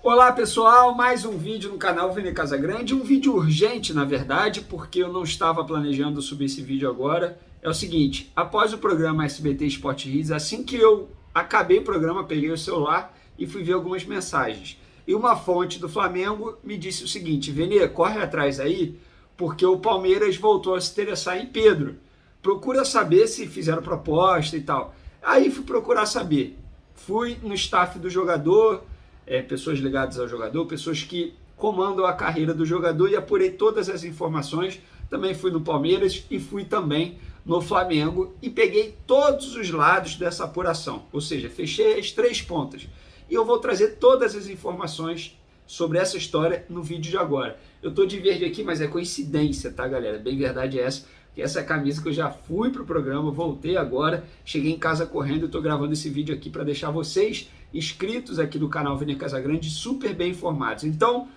Olá pessoal, mais um vídeo no canal Vene Casagrande, um vídeo urgente na verdade, porque eu não estava planejando subir esse vídeo agora. É o seguinte, após o programa SBT Sport Hits, assim que eu acabei o programa, peguei o celular e fui ver algumas mensagens. E uma fonte do Flamengo me disse o seguinte: Vene, corre atrás aí, porque o Palmeiras voltou a se interessar em Pedro. Procura saber se fizeram proposta e tal. Aí fui procurar saber. Fui no staff do jogador, pessoas ligadas ao jogador, pessoas que comandam a carreira do jogador, e apurei todas as informações. Também fui no Palmeiras e fui também no Flamengo e peguei todos os lados dessa apuração, ou seja, fechei as três pontas. E eu vou trazer todas as informações sobre essa história no vídeo de agora. Eu tô de verde aqui, mas é coincidência, tá, galera? Bem verdade é essa, que essa é a camisa que eu já fui pro programa, voltei agora, cheguei em casa correndo e tô gravando esse vídeo aqui para deixar vocês inscritos aqui do canal Vene Casagrande super bem informados. Então,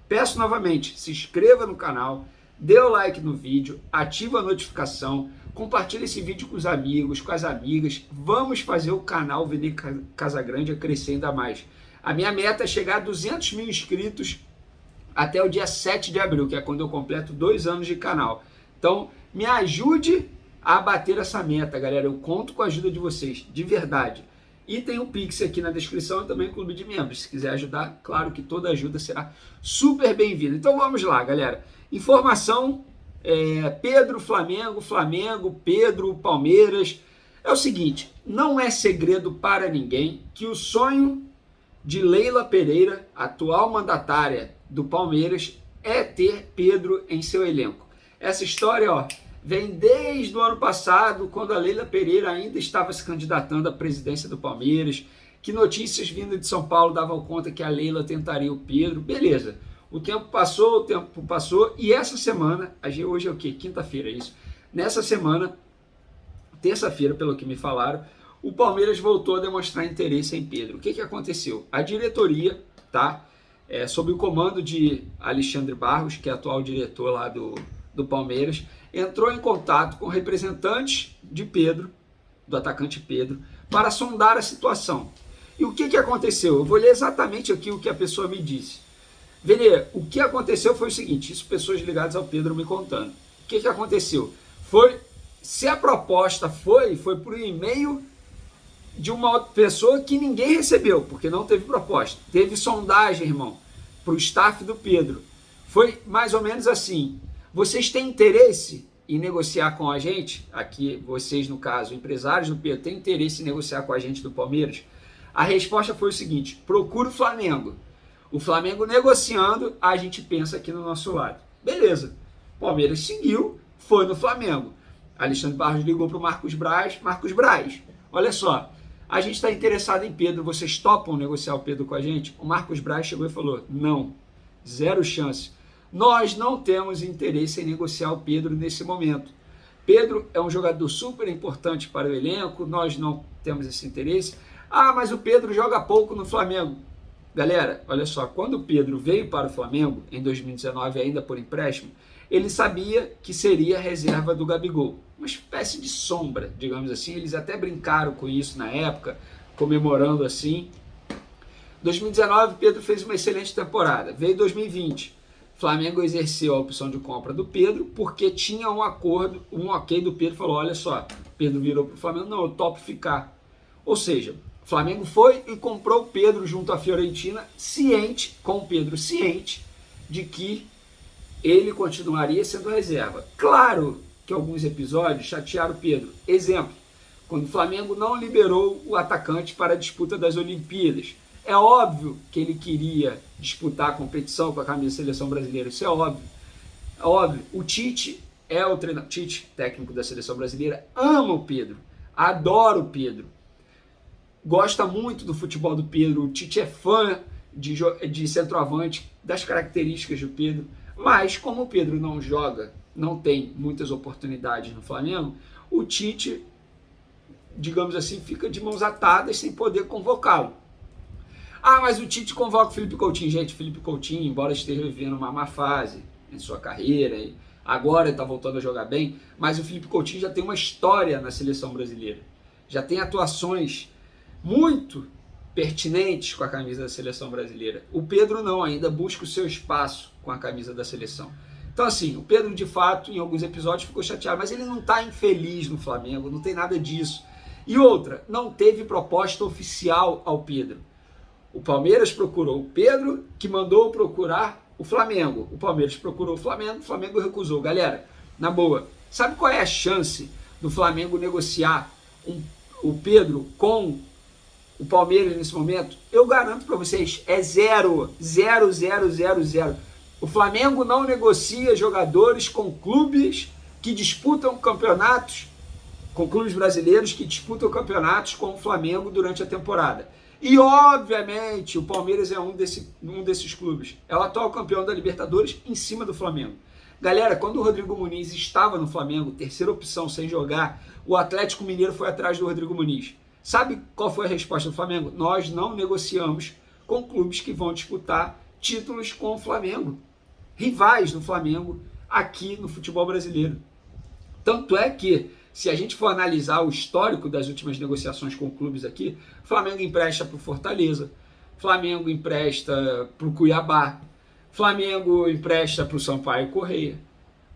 peço novamente, se inscreva no canal, dê o like no vídeo, ativa a notificação, compartilhe esse vídeo com os amigos, com as amigas. Vamos fazer o canal Vene Casagrande crescer ainda mais. A minha meta é chegar a 200 mil inscritos até o dia 7 de abril, que é quando eu completo 2 anos de canal. Então, me ajude a bater essa meta, galera. Eu conto com a ajuda de vocês, de verdade. E tem um Pix aqui na descrição e também um clube de membros. Se quiser ajudar, claro que toda ajuda será super bem-vinda. Então vamos lá, galera. Informação, Pedro, Flamengo, Flamengo, Pedro, Palmeiras. É o seguinte, não é segredo para ninguém que o sonho de Leila Pereira, atual mandatária do Palmeiras, é ter Pedro em seu elenco. Essa história, vem desde o ano passado, quando a Leila Pereira ainda estava se candidatando à presidência do Palmeiras, que notícias vindas de São Paulo davam conta que a Leila tentaria o Pedro. Beleza, o tempo passou e essa semana, hoje é o quê? Quinta-feira, isso? Nessa semana, terça-feira, pelo que me falaram, o Palmeiras voltou a demonstrar interesse em Pedro. O que aconteceu? A diretoria, sob o comando de Alexandre Barros, que é atual diretor lá do Palmeiras, entrou em contato com representantes de Pedro, do atacante Pedro, para sondar a situação. E o que aconteceu? Eu vou ler exatamente aqui o que a pessoa me disse. Vene, o que aconteceu foi o seguinte, isso pessoas ligadas ao Pedro me contando. O que aconteceu? Se a proposta foi por e-mail de uma pessoa que ninguém recebeu, porque não teve proposta. Teve sondagem, irmão, para o staff do Pedro. Foi mais ou menos assim: vocês têm interesse em negociar com a gente? Aqui, vocês, no caso, empresários do Pedro, têm interesse em negociar com a gente do Palmeiras? A resposta foi o seguinte: procura o Flamengo. O Flamengo negociando, a gente pensa aqui no nosso lado. Beleza. Palmeiras seguiu, foi no Flamengo. Alexandre Barros ligou para o Marcos Braz. Marcos Braz, olha só, a gente está interessado em Pedro, vocês topam negociar o Pedro com a gente? O Marcos Braz chegou e falou: não, zero chance. Nós não temos interesse em negociar o Pedro nesse momento. Pedro é um jogador super importante para o elenco, nós não temos esse interesse. Ah, mas o Pedro joga pouco no Flamengo. Galera, olha só, quando o Pedro veio para o Flamengo, em 2019, ainda por empréstimo, ele sabia que seria reserva do Gabigol. Uma espécie de sombra, digamos assim. Eles até brincaram com isso na época, comemorando assim. 2019, Pedro fez uma excelente temporada. Veio 2020. Flamengo exerceu a opção de compra do Pedro porque tinha um acordo, um ok do Pedro, falou: olha só, Pedro virou para o Flamengo, não, eu topo ficar. Ou seja, o Flamengo foi e comprou o Pedro junto à Fiorentina, com o Pedro ciente de que ele continuaria sendo reserva. Claro que alguns episódios chatearam o Pedro. Exemplo, quando o Flamengo não liberou o atacante para a disputa das Olimpíadas. É óbvio que ele queria disputar a competição com a camisa da seleção brasileira, isso é óbvio. É óbvio. O Tite é o treinador, Tite, técnico da seleção brasileira, ama o Pedro, adora o Pedro, gosta muito do futebol do Pedro. O Tite é fã de centroavante, das características do Pedro, mas como o Pedro não joga, não tem muitas oportunidades no Flamengo, o Tite, digamos assim, fica de mãos atadas sem poder convocá-lo. Ah, mas o Tite convoca o Felipe Coutinho. Gente, Felipe Coutinho, embora esteja vivendo uma má fase em sua carreira, e agora está voltando a jogar bem, mas o Felipe Coutinho já tem uma história na seleção brasileira. Já tem atuações muito pertinentes com a camisa da seleção brasileira. O Pedro não, ainda busca o seu espaço com a camisa da seleção. Então assim, o Pedro de fato em alguns episódios ficou chateado, mas ele não está infeliz no Flamengo, não tem nada disso. E outra, não teve proposta oficial ao Pedro. O Palmeiras procurou o Pedro, que mandou procurar o Flamengo. O Palmeiras procurou o Flamengo recusou. Galera, na boa, sabe qual é a chance do Flamengo negociar o Pedro com o Palmeiras nesse momento? Eu garanto para vocês, é 0. O Flamengo não negocia jogadores com clubes que disputam campeonatos, com clubes brasileiros que disputam campeonatos com o Flamengo durante a temporada. E, obviamente, o Palmeiras é um desses clubes. É o atual campeão da Libertadores em cima do Flamengo. Galera, quando o Rodrigo Muniz estava no Flamengo, terceira opção sem jogar, o Atlético Mineiro foi atrás do Rodrigo Muniz. Sabe qual foi a resposta do Flamengo? Nós não negociamos com clubes que vão disputar títulos com o Flamengo. Rivais do Flamengo aqui no futebol brasileiro. Tanto é que, se a gente for analisar o histórico das últimas negociações com clubes aqui, Flamengo empresta para o Fortaleza, Flamengo empresta para o Cuiabá, Flamengo empresta para o Sampaio Corrêa.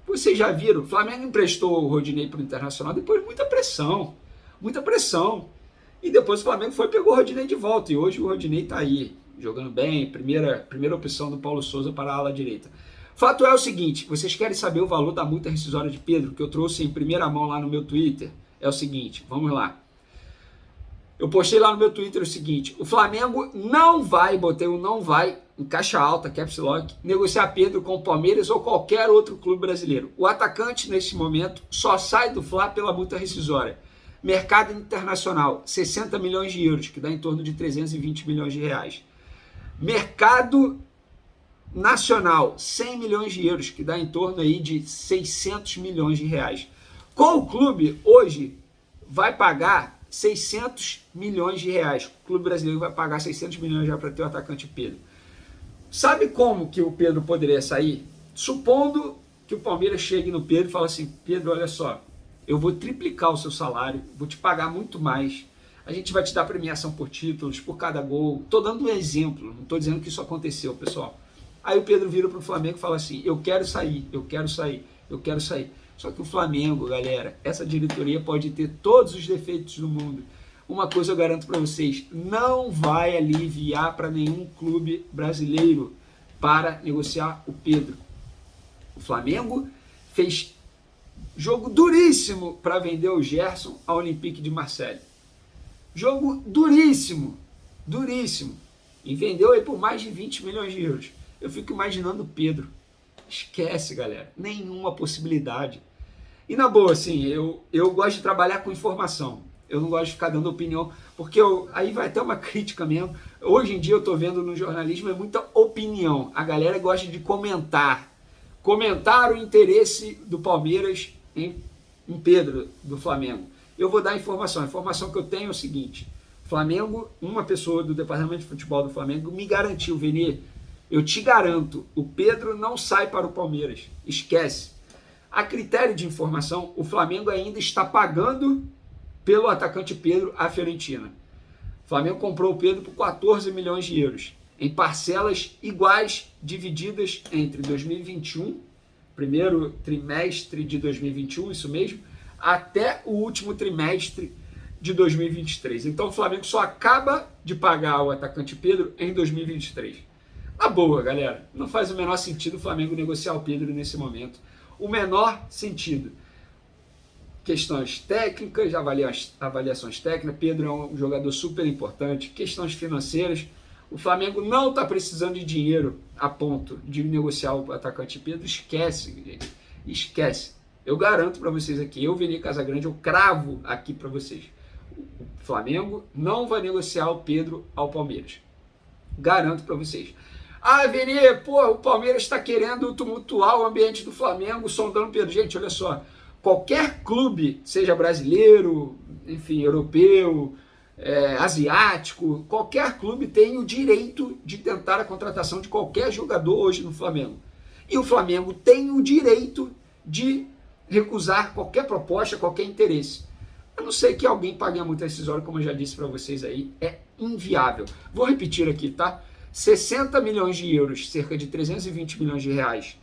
Vocês já viram, Flamengo emprestou o Rodinei para o Internacional depois de muita pressão. E depois o Flamengo foi e pegou o Rodinei de volta. E hoje o Rodinei está aí, jogando bem, primeira opção do Paulo Souza para a ala direita. Fato é o seguinte, vocês querem saber o valor da multa rescisória de Pedro, que eu trouxe em primeira mão lá no meu Twitter? É o seguinte, vamos lá. Eu postei lá no meu Twitter o seguinte, o Flamengo não vai, botei o não vai, em caixa alta, caps lock, negociar Pedro com o Palmeiras ou qualquer outro clube brasileiro. O atacante, nesse momento, só sai do Fla pela multa rescisória. Mercado internacional, 60 milhões de euros, que dá em torno de 320 milhões de reais. Mercado nacional, 100 milhões de euros, que dá em torno aí de 600 milhões de reais. Com o clube, hoje, vai pagar 600 milhões de reais. O clube brasileiro vai pagar 600 milhões já para ter o atacante Pedro. Sabe como que o Pedro poderia sair? Supondo que o Palmeiras chegue no Pedro e fale assim, Pedro, olha só, eu vou triplicar o seu salário, vou te pagar muito mais, a gente vai te dar premiação por títulos, por cada gol. Estou dando um exemplo, não estou dizendo que isso aconteceu, pessoal. Aí o Pedro vira para o Flamengo e fala assim, eu quero sair. Só que o Flamengo, galera, essa diretoria pode ter todos os defeitos do mundo. Uma coisa eu garanto para vocês, não vai aliviar para nenhum clube brasileiro para negociar o Pedro. O Flamengo fez jogo duríssimo para vender o Gerson ao Olympique de Marseille. Jogo duríssimo. E vendeu aí por mais de 20 milhões de euros. Eu fico imaginando o Pedro. Esquece, galera. Nenhuma possibilidade. E na boa, assim, eu gosto de trabalhar com informação. Eu não gosto de ficar dando opinião, porque aí vai até uma crítica mesmo. Hoje em dia eu tô vendo no jornalismo é muita opinião. A galera gosta de comentar. Comentar o interesse do Palmeiras em Pedro, do Flamengo. Eu vou dar informação. A informação que eu tenho é o seguinte. Flamengo, uma pessoa do departamento de futebol do Flamengo me garantiu, Veni, eu te garanto, o Pedro não sai para o Palmeiras. Esquece. A critério de informação, o Flamengo ainda está pagando pelo atacante Pedro à Fiorentina. O Flamengo comprou o Pedro por 14 milhões de euros, em parcelas iguais, divididas entre 2021, primeiro trimestre de 2021, isso mesmo, até o último trimestre de 2023. Então o Flamengo só acaba de pagar o atacante Pedro em 2023. Na boa, galera, não faz o menor sentido o Flamengo negociar o Pedro nesse momento. O menor sentido. Questões técnicas, avaliações técnicas, Pedro é um jogador super importante, questões financeiras. O Flamengo não está precisando de dinheiro a ponto de negociar o atacante Pedro. Esquece, gente. Esquece. Eu garanto para vocês aqui, eu, Vini Casagrande, eu cravo aqui para vocês. O Flamengo não vai negociar o Pedro ao Palmeiras. Garanto para vocês. Ah, Vini, o Palmeiras está querendo tumultuar o ambiente do Flamengo, sondando o Pedro. Gente, olha só, qualquer clube, seja brasileiro, enfim, europeu, asiático, qualquer clube tem o direito de tentar a contratação de qualquer jogador hoje no Flamengo. E o Flamengo tem o direito de recusar qualquer proposta, qualquer interesse. A não ser que alguém pague a multa rescisória, como eu já disse para vocês aí, é inviável. Vou repetir aqui, tá? 60 milhões de euros, cerca de 320 milhões de reais,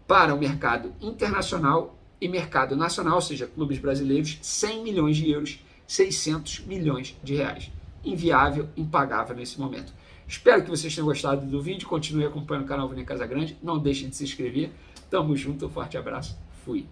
para o mercado internacional e mercado nacional, ou seja, clubes brasileiros, 100 milhões de euros, 600 milhões de reais. Inviável, impagável nesse momento. Espero que vocês tenham gostado do vídeo, continue acompanhando o canal Vini Casagrande, não deixem de se inscrever. Tamo junto, um forte abraço, fui!